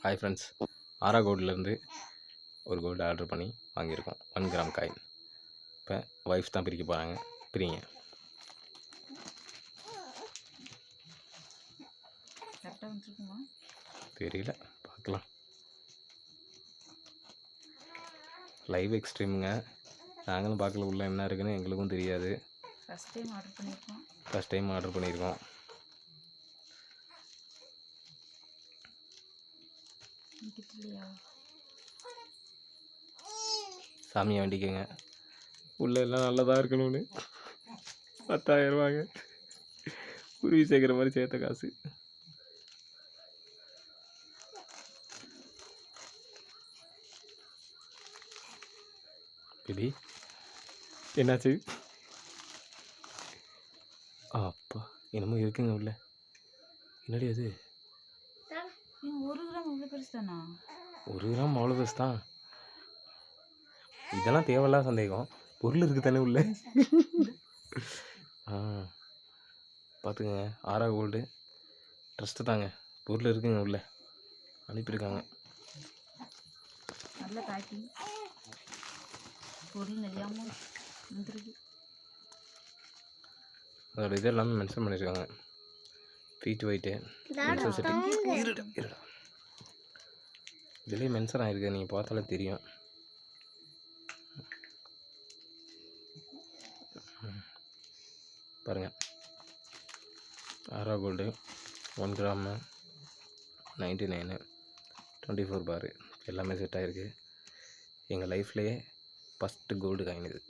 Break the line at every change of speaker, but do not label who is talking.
Hi friends, ஆரா கோல்ட்லேருந்து ஒரு gold order பண்ணி வாங்கியிருக்கோம். 1 கிராம் காயின். இப்போ ஒய்ஃப் தான் பிரிக்க போகிறாங்க. பிரிங்க. தெரியல, பார்க்கலாம். லைவ் எக்ஸ்ட்ரீமுங்க. நாங்களும் பார்க்கல உள்ள என்ன இருக்குன்னு, எங்களுக்கும் தெரியாது. ஃபஸ்ட் டைம் ஆர்டர் பண்ணியிருக்கோம். சாமியை வேண்டிக்கங்க. உள்ள எல்லாம் நல்லதாக இருக்கணும்னு. 10,000 ரூபாங்க. குருவி சேர்க்குற மாதிரி சேர்த்த காசு. பேபி என்னாச்சு? அப்பா என்னமோ இருக்குங்க உள்ள. என்னடி அது?
1 கிராம் இவ்வளோ பெருசு தானா?
1 கிராம் அவ்வளோ பெருசு தான். இதெல்லாம் தேவையில்லாத சந்தேகம். பொருள் இருக்குது தானே உள்ள. பார்த்துக்கங்க. ஆரா கோல்டு ட்ரஸ்ட்டு தாங்க. பொருள் இருக்குங்க உள்ள. அனுப்பியிருக்காங்க.
நல்ல பேக்கிங். பொருள் நெளியாமல் வந்துருக்கு.
அதோட இது எல்லாமே மென்ஷன் பண்ணியிருக்காங்க. Feet weight, மென்சர் setting. இருடா இதுலேயே மென்ஷன் ஆகிருக்கு. நீங்கள் பார்த்தாலே தெரியும். பாருங்கள், ஆரா கோல்டு 1 கிராமு 99 24 பாரு எல்லாமே செட் ஆகிருக்கு. எங்கள் லைஃப்லேயே ஃபஸ்ட்டு கோல்டு காயின் இது.